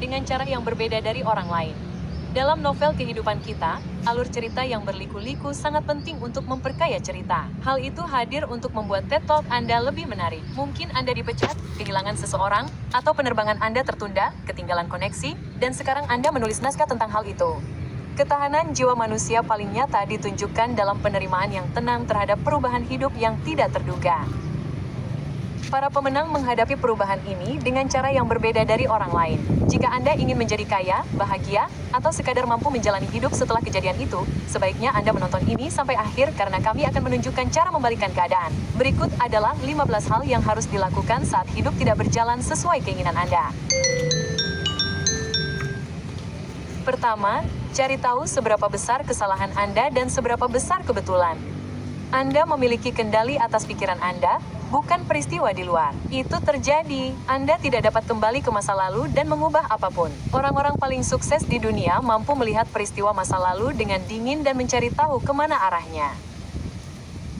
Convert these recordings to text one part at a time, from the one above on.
dengan cara yang berbeda dari orang lain. Dalam novel kehidupan kita, alur cerita yang berliku-liku sangat penting untuk memperkaya cerita. Hal itu hadir untuk membuat TED Talk Anda lebih menarik. Mungkin Anda dipecat, kehilangan seseorang, atau penerbangan Anda tertunda, ketinggalan koneksi, dan sekarang Anda menulis naskah tentang hal itu. Ketahanan jiwa manusia paling nyata ditunjukkan dalam penerimaan yang tenang terhadap perubahan hidup yang tidak terduga. Para pemenang menghadapi perubahan ini dengan cara yang berbeda dari orang lain. Jika Anda ingin menjadi kaya, bahagia, atau sekadar mampu menjalani hidup setelah kejadian itu, sebaiknya Anda menonton ini sampai akhir karena kami akan menunjukkan cara membalikkan keadaan. Berikut adalah 15 hal yang harus dilakukan saat hidup tidak berjalan sesuai keinginan Anda. Pertama, cari tahu seberapa besar kesalahan Anda dan seberapa besar kebetulan. Anda memiliki kendali atas pikiran Anda, bukan peristiwa di luar. Itu terjadi. Anda tidak dapat kembali ke masa lalu dan mengubah apapun. Orang-orang paling sukses di dunia mampu melihat peristiwa masa lalu dengan dingin dan mencari tahu kemana arahnya.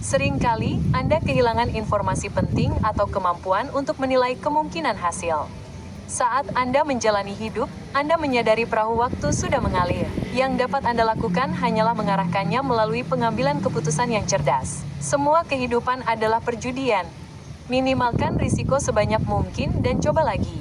Seringkali, Anda kehilangan informasi penting atau kemampuan untuk menilai kemungkinan hasil. Saat Anda menjalani hidup, Anda menyadari perahu waktu sudah mengalir. Yang dapat Anda lakukan hanyalah mengarahkannya melalui pengambilan keputusan yang cerdas. Semua kehidupan adalah perjudian. Minimalkan risiko sebanyak mungkin dan coba lagi.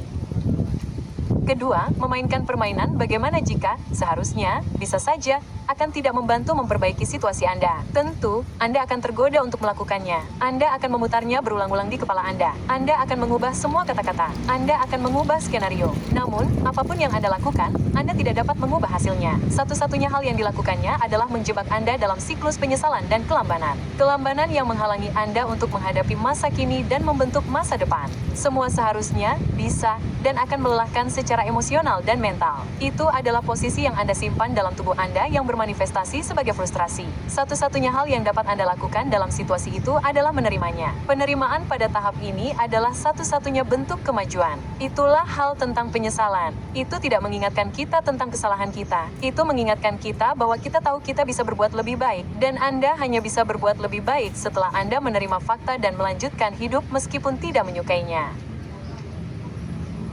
Kedua, memainkan permainan bagaimana jika, seharusnya, bisa saja, akan tidak membantu memperbaiki situasi Anda. Tentu, Anda akan tergoda untuk melakukannya. Anda akan memutarnya berulang-ulang di kepala Anda. Anda akan mengubah semua kata-kata. Anda akan mengubah skenario. Namun, apapun yang Anda lakukan, Anda tidak dapat mengubah hasilnya. Satu-satunya hal yang dilakukannya adalah menjebak Anda dalam siklus penyesalan dan kelambanan. Kelambanan yang menghalangi Anda untuk menghadapi masa kini dan membentuk masa depan. Semua seharusnya, bisa, dan akan melelahkan secara emosional dan mental. Itu adalah posisi yang Anda simpan dalam tubuh Anda yang bermanifestasi sebagai frustrasi. Satu-satunya hal yang dapat Anda lakukan dalam situasi itu adalah menerimanya. Penerimaan pada tahap ini adalah satu-satunya bentuk kemajuan. Itulah hal tentang penyesalan. Itu tidak mengingatkan kita tentang kesalahan kita. Itu mengingatkan kita bahwa kita tahu kita bisa berbuat lebih baik, dan Anda hanya bisa berbuat lebih baik setelah Anda menerima fakta dan melanjutkan hidup meskipun tidak menyukainya.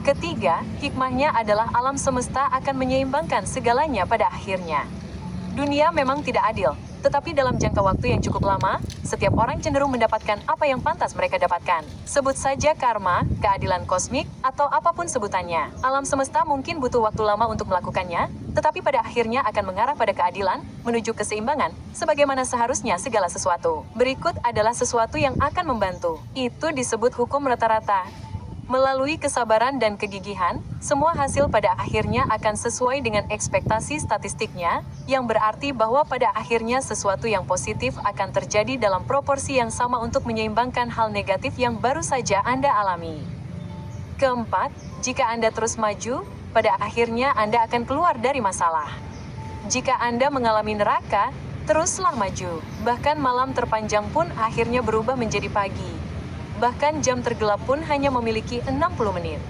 Ketiga, hikmahnya adalah alam semesta akan menyeimbangkan segalanya pada akhirnya. Dunia memang tidak adil, tetapi dalam jangka waktu yang cukup lama, setiap orang cenderung mendapatkan apa yang pantas mereka dapatkan. Sebut saja karma, keadilan kosmik, atau apapun sebutannya. Alam semesta mungkin butuh waktu lama untuk melakukannya, tetapi pada akhirnya akan mengarah pada keadilan, menuju keseimbangan, sebagaimana seharusnya segala sesuatu. Berikut adalah sesuatu yang akan membantu. Itu disebut hukum rata-rata. Melalui kesabaran dan kegigihan, semua hasil pada akhirnya akan sesuai dengan ekspektasi statistiknya, yang berarti bahwa pada akhirnya sesuatu yang positif akan terjadi dalam proporsi yang sama untuk menyeimbangkan hal negatif yang baru saja Anda alami. Keempat, jika Anda terus maju, pada akhirnya Anda akan keluar dari masalah. Jika Anda mengalami neraka, teruslah maju. Bahkan malam terpanjang pun akhirnya berubah menjadi pagi. Bahkan jam tergelap pun hanya memiliki 60 menit.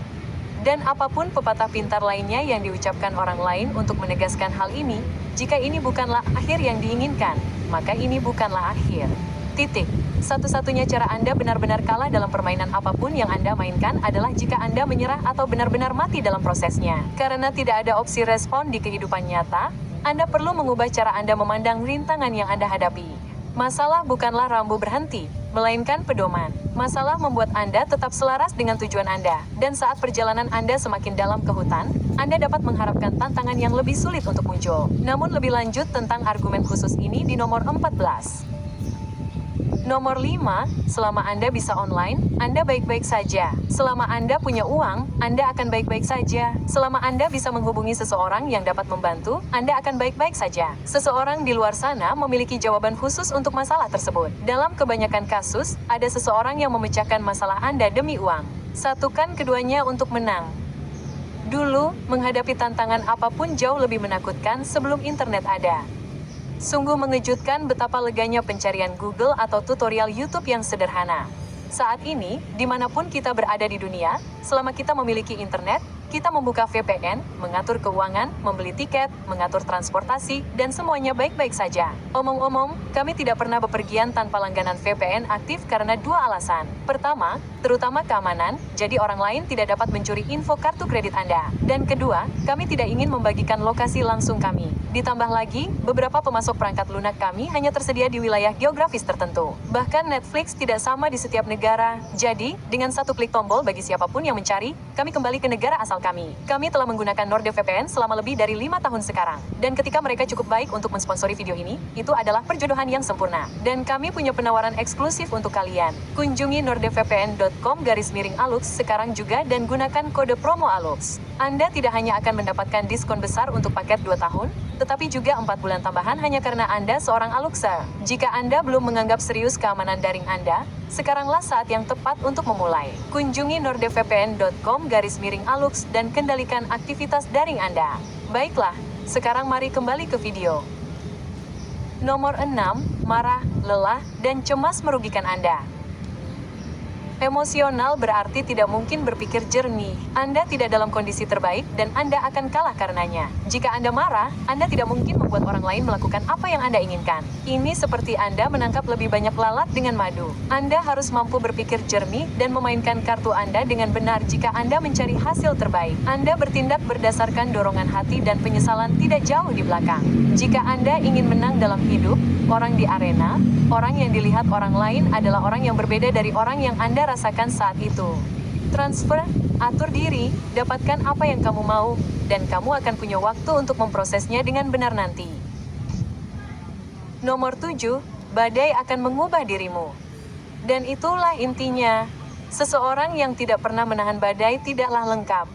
Dan apapun pepatah pintar lainnya yang diucapkan orang lain untuk menegaskan hal ini, jika ini bukanlah akhir yang diinginkan, maka ini bukanlah akhir. Titik. Satu-satunya cara Anda benar-benar kalah dalam permainan apapun yang Anda mainkan adalah jika Anda menyerah atau benar-benar mati dalam prosesnya. Karena tidak ada opsi respon di kehidupan nyata, Anda perlu mengubah cara Anda memandang rintangan yang Anda hadapi. Masalah bukanlah rambu berhenti, melainkan pedoman. Masalah membuat Anda tetap selaras dengan tujuan Anda, dan saat perjalanan Anda semakin dalam ke hutan, Anda dapat mengharapkan tantangan yang lebih sulit untuk muncul. Namun lebih lanjut tentang argumen khusus ini di nomor 14. Nomor 5, selama Anda bisa online, Anda baik-baik saja. Selama Anda punya uang, Anda akan baik-baik saja. Selama Anda bisa menghubungi seseorang yang dapat membantu, Anda akan baik-baik saja. Seseorang di luar sana memiliki jawaban khusus untuk masalah tersebut. Dalam kebanyakan kasus, ada seseorang yang memecahkan masalah Anda demi uang. Satukan keduanya untuk menang. Dulu, menghadapi tantangan apapun jauh lebih menakutkan sebelum internet ada. Sungguh mengejutkan betapa leganya pencarian Google atau tutorial YouTube yang sederhana. Saat ini, dimanapun kita berada di dunia, selama kita memiliki internet, Kita membuka VPN, mengatur keuangan, membeli tiket, mengatur transportasi, dan semuanya baik-baik saja. Omong-omong, kami tidak pernah bepergian tanpa langganan VPN aktif karena dua alasan. Pertama, terutama keamanan, jadi orang lain tidak dapat mencuri info kartu kredit Anda. Dan kedua, kami tidak ingin membagikan lokasi langsung kami. Ditambah lagi, beberapa pemasok perangkat lunak kami hanya tersedia di wilayah geografis tertentu. Bahkan Netflix tidak sama di setiap negara. Jadi, dengan satu klik tombol bagi siapapun yang mencari, kami kembali ke negara asal kami. Kami telah menggunakan NordVPN selama lebih dari 5 tahun sekarang. Dan ketika mereka cukup baik untuk mensponsori video ini, itu adalah perjodohan yang sempurna. Dan kami punya penawaran eksklusif untuk kalian. Kunjungi nordvpn.com/alux sekarang juga dan gunakan kode promo ALUX. Anda tidak hanya akan mendapatkan diskon besar untuk paket 2 tahun, tetapi juga 4 bulan tambahan hanya karena Anda seorang Aluxer. Jika Anda belum menganggap serius keamanan daring Anda, sekaranglah saat yang tepat untuk memulai. Kunjungi nordvpn.com/alux dan kendalikan aktivitas daring Anda. Baiklah, sekarang mari kembali ke video. Nomor 6, marah, lelah, dan cemas merugikan Anda. Emosional berarti tidak mungkin berpikir jernih. Anda tidak dalam kondisi terbaik dan Anda akan kalah karenanya. Jika Anda marah, Anda tidak mungkin membuat orang lain melakukan apa yang Anda inginkan. Ini seperti Anda menangkap lebih banyak lalat dengan madu. Anda harus mampu berpikir jernih dan memainkan kartu Anda dengan benar jika Anda mencari hasil terbaik. Anda bertindak berdasarkan dorongan hati dan penyesalan tidak jauh di belakang. Jika Anda ingin menang dalam hidup, orang di arena, orang yang dilihat orang lain adalah orang yang berbeda dari orang yang Anda rasakan saat itu. Transfer, atur diri, dapatkan apa yang kamu mau, dan kamu akan punya waktu untuk memprosesnya dengan benar nanti. Nomor 7, badai akan mengubah dirimu. Dan itulah intinya. Seseorang yang tidak pernah menahan badai tidaklah lengkap.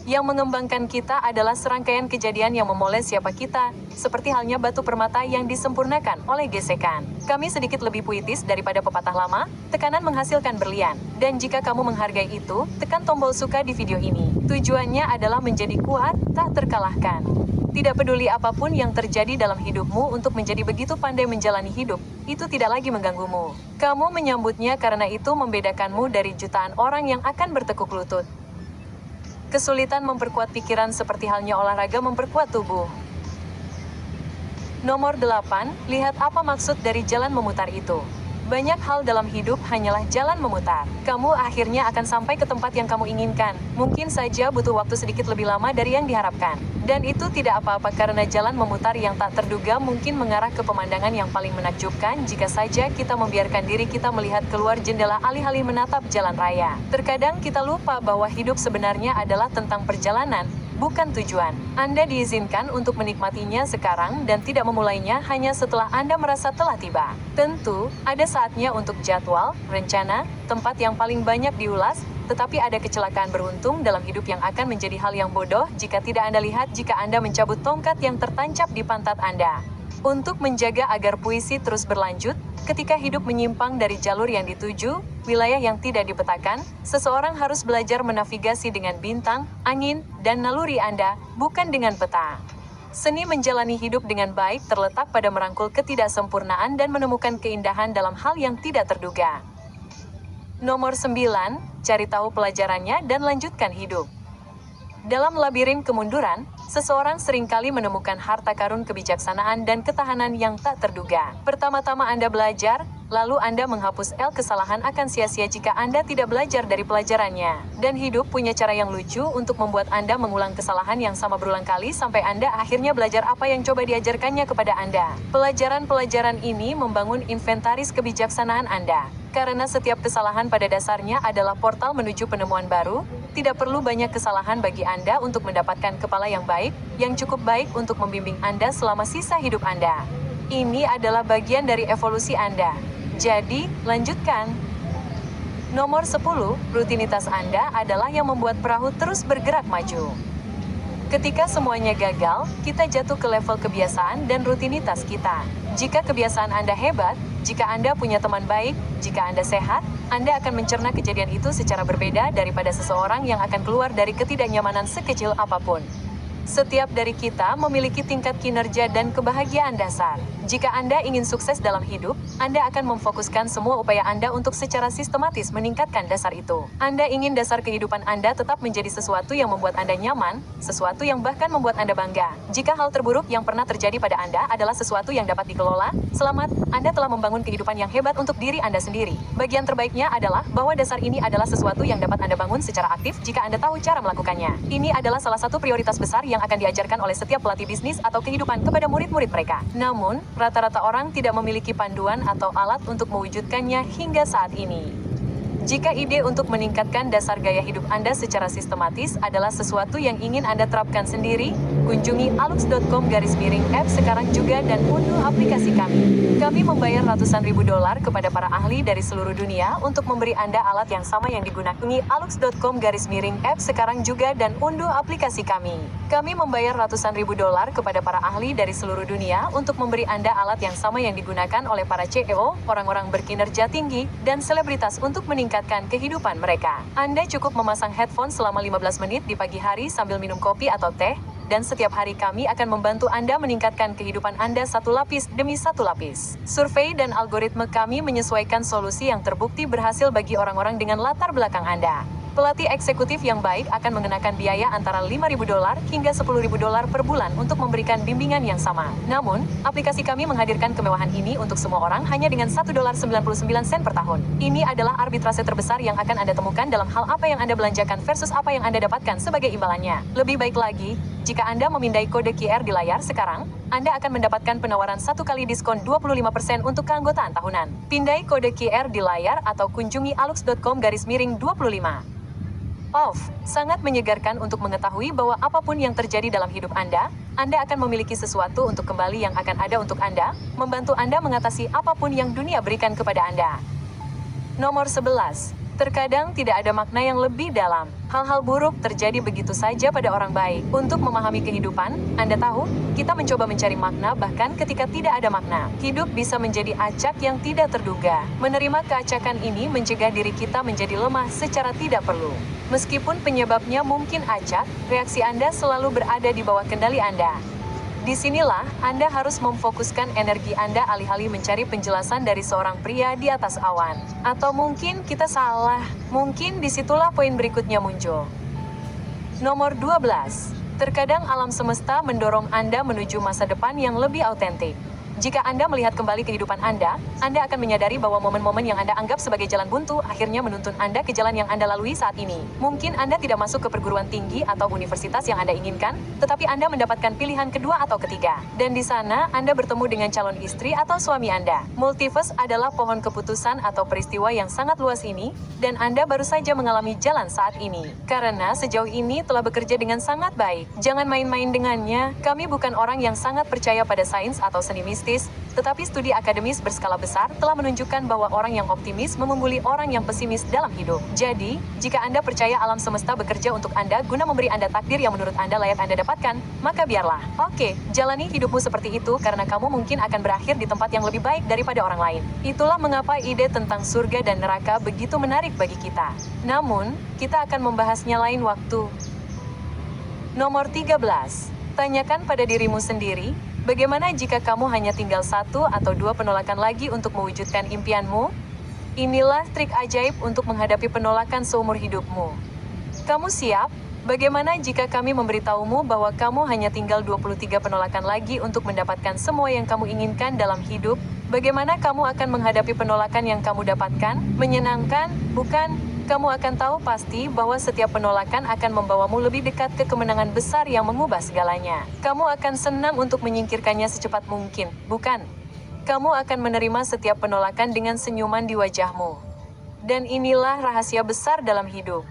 Yang mengembangkan kita adalah serangkaian kejadian yang memoles siapa kita, seperti halnya batu permata yang disempurnakan oleh gesekan. Kami sedikit lebih puitis daripada pepatah lama, tekanan menghasilkan berlian. Dan jika kamu menghargai itu, tekan tombol suka di video ini. Tujuannya adalah menjadi kuat, tak terkalahkan. Tidak peduli apapun yang terjadi dalam hidupmu untuk menjadi begitu pandai menjalani hidup, itu tidak lagi mengganggumu. Kamu menyambutnya karena itu membedakanmu dari jutaan orang yang akan bertekuk lutut. Kesulitan memperkuat pikiran seperti halnya olahraga memperkuat tubuh. Nomor 8, lihat apa maksud dari jalan memutar itu. Banyak hal dalam hidup hanyalah jalan memutar. Kamu akhirnya akan sampai ke tempat yang kamu inginkan. Mungkin saja butuh waktu sedikit lebih lama dari yang diharapkan. Dan itu tidak apa-apa karena jalan memutar yang tak terduga mungkin mengarah ke pemandangan yang paling menakjubkan jika saja kita membiarkan diri kita melihat keluar jendela alih-alih menatap jalan raya. Terkadang kita lupa bahwa hidup sebenarnya adalah tentang perjalanan, bukan tujuan. Anda diizinkan untuk menikmatinya sekarang dan tidak memulainya hanya setelah Anda merasa telah tiba. Tentu, ada saatnya untuk jadwal, rencana, tempat yang paling banyak diulas, tetapi ada kecelakaan beruntung dalam hidup yang akan menjadi hal yang bodoh jika tidak Anda lihat jika Anda mencabut tongkat yang tertancap di pantat Anda. Untuk menjaga agar puisi terus berlanjut, ketika hidup menyimpang dari jalur yang dituju, wilayah yang tidak dipetakan, seseorang harus belajar menavigasi dengan bintang, angin, dan naluri Anda, bukan dengan peta. Seni menjalani hidup dengan baik terletak pada merangkul ketidaksempurnaan dan menemukan keindahan dalam hal yang tidak terduga. Nomor 9, cari tahu pelajarannya dan lanjutkan hidup. Dalam labirin kemunduran, seseorang seringkali menemukan harta karun kebijaksanaan dan ketahanan yang tak terduga. Pertama-tama Anda belajar, lalu Anda menghapus kesalahan akan sia-sia jika Anda tidak belajar dari pelajarannya. Dan hidup punya cara yang lucu untuk membuat Anda mengulang kesalahan yang sama berulang kali sampai Anda akhirnya belajar apa yang coba diajarkannya kepada Anda. Pelajaran-pelajaran ini membangun inventaris kebijaksanaan Anda. Karena setiap kesalahan pada dasarnya adalah portal menuju penemuan baru, tidak perlu banyak kesalahan bagi Anda untuk mendapatkan kepala yang baik, yang cukup baik untuk membimbing Anda selama sisa hidup Anda. Ini adalah bagian dari evolusi Anda. Jadi, lanjutkan. Nomor 10, rutinitas Anda adalah yang membuat perahu terus bergerak maju. Ketika semuanya gagal, kita jatuh ke level kebiasaan dan rutinitas kita. Jika kebiasaan Anda hebat, jika Anda punya teman baik, jika Anda sehat, Anda akan mencerna kejadian itu secara berbeda daripada seseorang yang akan keluar dari ketidaknyamanan sekecil apapun. Setiap dari kita memiliki tingkat kinerja dan kebahagiaan dasar. Jika Anda ingin sukses dalam hidup, Anda akan memfokuskan semua upaya Anda untuk secara sistematis meningkatkan dasar itu. Anda ingin dasar kehidupan Anda tetap menjadi sesuatu yang membuat Anda nyaman, sesuatu yang bahkan membuat Anda bangga. Jika hal terburuk yang pernah terjadi pada Anda adalah sesuatu yang dapat dikelola, selamat, Anda telah membangun kehidupan yang hebat untuk diri Anda sendiri. Bagian terbaiknya adalah bahwa dasar ini adalah sesuatu yang dapat Anda bangun secara aktif jika Anda tahu cara melakukannya. Ini adalah salah satu prioritas besar yang akan diajarkan oleh setiap pelatih bisnis atau kehidupan kepada murid-murid mereka. Namun, rata-rata orang tidak memiliki panduan atau alat untuk mewujudkannya hingga saat ini. Jika ide untuk meningkatkan dasar gaya hidup Anda secara sistematis adalah sesuatu yang ingin Anda terapkan sendiri, kunjungi alux.com/app sekarang juga dan unduh aplikasi kami. Kami membayar ratusan ribu dolar kepada para ahli dari seluruh dunia untuk memberi Anda alat yang sama yang digunakan. alux.com/app sekarang juga dan unduh aplikasi kami. Kami membayar ratusan ribu dolar kepada para ahli dari seluruh dunia untuk memberi Anda alat yang sama yang digunakan oleh para CEO, orang-orang berkinerja tinggi, dan selebritas untuk meningkatkan kehidupan mereka. Anda cukup memasang headphone selama 15 menit di pagi hari sambil minum kopi atau teh, dan setiap hari kami akan membantu Anda meningkatkan kehidupan Anda satu lapis demi satu lapis. Survei dan algoritma kami menyesuaikan solusi yang terbukti berhasil bagi orang-orang dengan latar belakang Anda. Pelatih eksekutif yang baik akan mengenakan biaya antara 5.000 dolar hingga 10.000 dolar per bulan untuk memberikan bimbingan yang sama. Namun, aplikasi kami menghadirkan kemewahan ini untuk semua orang hanya dengan $1.99 per tahun. Ini adalah arbitrase terbesar yang akan Anda temukan dalam hal apa yang Anda belanjakan versus apa yang Anda dapatkan sebagai imbalannya. Lebih baik lagi, jika Anda memindai kode QR di layar sekarang, Anda akan mendapatkan penawaran 1 kali diskon 25% untuk keanggotaan tahunan. Pindai kode QR di layar atau kunjungi alux.com/25. Sangat menyegarkan untuk mengetahui bahwa apapun yang terjadi dalam hidup Anda akan memiliki sesuatu untuk kembali yang akan ada untuk Anda, membantu Anda mengatasi apapun yang dunia berikan kepada Anda. Nomor 11. Terkadang tidak ada makna yang lebih dalam. Hal-hal buruk terjadi begitu saja pada orang baik. Untuk memahami kehidupan, Anda tahu, kita mencoba mencari makna bahkan ketika tidak ada makna. Hidup bisa menjadi acak yang tidak terduga. Menerima keacakan ini mencegah diri kita menjadi lemah secara tidak perlu. Meskipun penyebabnya mungkin acak, reaksi Anda selalu berada di bawah kendali Anda. Disinilah Anda harus memfokuskan energi Anda alih-alih mencari penjelasan dari seorang pria di atas awan. Atau mungkin kita salah, mungkin disitulah poin berikutnya muncul. Nomor 12. Terkadang alam semesta mendorong Anda menuju masa depan yang lebih autentik. Jika Anda melihat kembali kehidupan Anda akan menyadari bahwa momen-momen yang Anda anggap sebagai jalan buntu akhirnya menuntun Anda ke jalan yang Anda lalui saat ini. Mungkin Anda tidak masuk ke perguruan tinggi atau universitas yang Anda inginkan, tetapi Anda mendapatkan pilihan kedua atau ketiga. Dan di sana, Anda bertemu dengan calon istri atau suami Anda. Multiverse adalah pohon keputusan atau peristiwa yang sangat luas ini, dan Anda baru saja mengalami jalan saat ini. Karena sejauh ini telah bekerja dengan sangat baik. Jangan main-main dengannya. Kami bukan orang yang sangat percaya pada sains atau seni mistis, tetapi studi akademis berskala besar telah menunjukkan bahwa orang yang optimis mengungguli orang yang pesimis dalam hidup. Jadi, jika Anda percaya alam semesta bekerja untuk Anda guna memberi Anda takdir yang menurut Anda layak Anda dapatkan, maka biarlah. Oke, jalani hidupmu seperti itu karena kamu mungkin akan berakhir di tempat yang lebih baik daripada orang lain. Itulah mengapa ide tentang surga dan neraka begitu menarik bagi kita. Namun, kita akan membahasnya lain waktu. Nomor 13. Tanyakan pada dirimu sendiri, bagaimana jika kamu hanya tinggal 1 atau 2 penolakan lagi untuk mewujudkan impianmu? Inilah trik ajaib untuk menghadapi penolakan seumur hidupmu. Kamu siap? Bagaimana jika kami memberitahumu bahwa kamu hanya tinggal 23 penolakan lagi untuk mendapatkan semua yang kamu inginkan dalam hidup? Bagaimana kamu akan menghadapi penolakan yang kamu dapatkan? Menyenangkan, bukan? Kamu akan tahu pasti bahwa setiap penolakan akan membawamu lebih dekat ke kemenangan besar yang mengubah segalanya. Kamu akan senang untuk menyingkirkannya secepat mungkin, bukan? Kamu akan menerima setiap penolakan dengan senyuman di wajahmu. Dan inilah rahasia besar dalam hidup.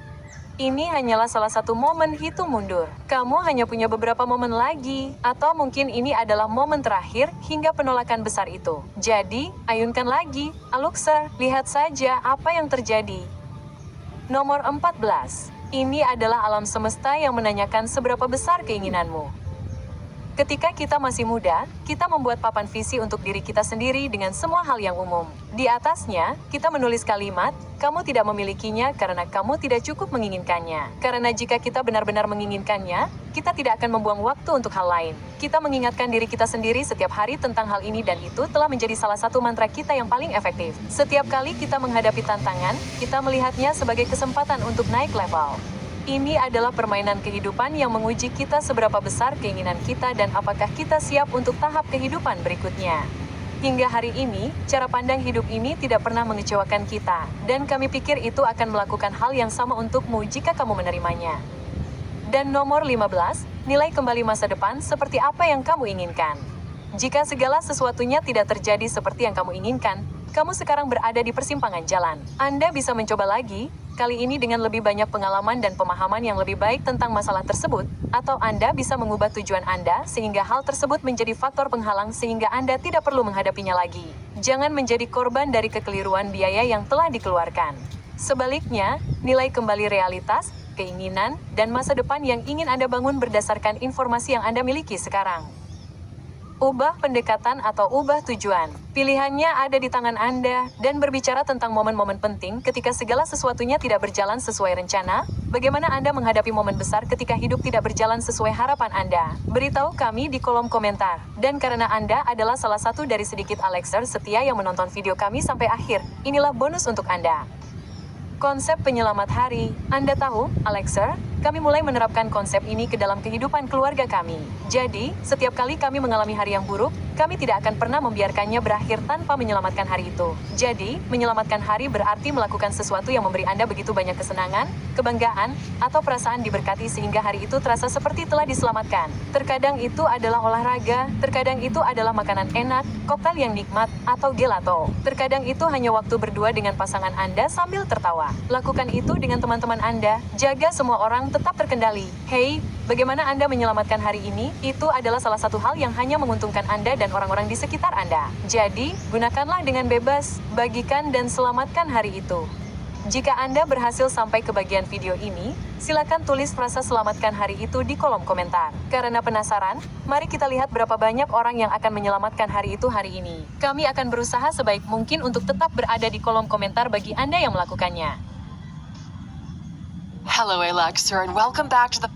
Ini hanyalah salah satu momen hitung mundur. Kamu hanya punya beberapa momen lagi, atau mungkin ini adalah momen terakhir hingga penolakan besar itu. Jadi, ayunkan lagi, Aluxer, lihat saja apa yang terjadi. Nomor 14. Ini adalah alam semesta yang menanyakan seberapa besar keinginanmu. Ketika kita masih muda, kita membuat papan visi untuk diri kita sendiri dengan semua hal yang umum. Di atasnya, kita menulis kalimat, kamu tidak memilikinya karena kamu tidak cukup menginginkannya. Karena jika kita benar-benar menginginkannya, kita tidak akan membuang waktu untuk hal lain. Kita mengingatkan diri kita sendiri setiap hari tentang hal ini dan itu telah menjadi salah satu mantra kita yang paling efektif. Setiap kali kita menghadapi tantangan, kita melihatnya sebagai kesempatan untuk naik level. Ini adalah permainan kehidupan yang menguji kita seberapa besar keinginan kita dan apakah kita siap untuk tahap kehidupan berikutnya. Hingga hari ini, cara pandang hidup ini tidak pernah mengecewakan kita, dan kami pikir itu akan melakukan hal yang sama untukmu jika kamu menerimanya. Dan nomor 15, nilai kembali masa depan seperti apa yang kamu inginkan. Jika segala sesuatunya tidak terjadi seperti yang kamu inginkan, kamu sekarang berada di persimpangan jalan. Anda bisa mencoba lagi, kali ini dengan lebih banyak pengalaman dan pemahaman yang lebih baik tentang masalah tersebut, atau Anda bisa mengubah tujuan Anda sehingga hal tersebut menjadi faktor penghalang sehingga Anda tidak perlu menghadapinya lagi. Jangan menjadi korban dari kekeliruan biaya yang telah dikeluarkan. Sebaliknya, nilai kembali realitas, keinginan, dan masa depan yang ingin Anda bangun berdasarkan informasi yang Anda miliki sekarang. Ubah pendekatan atau ubah tujuan. Pilihannya ada di tangan Anda, dan berbicara tentang momen-momen penting ketika segala sesuatunya tidak berjalan sesuai rencana, bagaimana Anda menghadapi momen besar ketika hidup tidak berjalan sesuai harapan Anda? Beritahu kami di kolom komentar. Dan karena Anda adalah salah satu dari sedikit Alexer setia yang menonton video kami sampai akhir, inilah bonus untuk Anda. Konsep penyelamat hari. Anda tahu, Alexer, kami mulai menerapkan konsep ini ke dalam kehidupan keluarga kami. Jadi, setiap kali kami mengalami hari yang buruk, kami tidak akan pernah membiarkannya berakhir tanpa menyelamatkan hari itu. Jadi, menyelamatkan hari berarti melakukan sesuatu yang memberi Anda begitu banyak kesenangan, kebanggaan, atau perasaan diberkati sehingga hari itu terasa seperti telah diselamatkan. Terkadang itu adalah olahraga, terkadang itu adalah makanan enak, koktail yang nikmat, atau gelato. Terkadang itu hanya waktu berdua dengan pasangan Anda sambil tertawa. Lakukan itu dengan teman-teman Anda, jaga semua orang tetap terkendali. Hey, bagaimana Anda menyelamatkan hari ini? Itu adalah salah satu hal yang hanya menguntungkan Anda dan orang-orang di sekitar Anda. Jadi, gunakanlah dengan bebas, bagikan dan selamatkan hari itu. Jika Anda berhasil sampai ke bagian video ini, silakan tulis frasa selamatkan hari itu di kolom komentar. Karena penasaran, mari kita lihat berapa banyak orang yang akan menyelamatkan hari itu hari ini. Kami akan berusaha sebaik mungkin untuk tetap berada di kolom komentar bagi Anda yang melakukannya. Hello Alexer and welcome back to the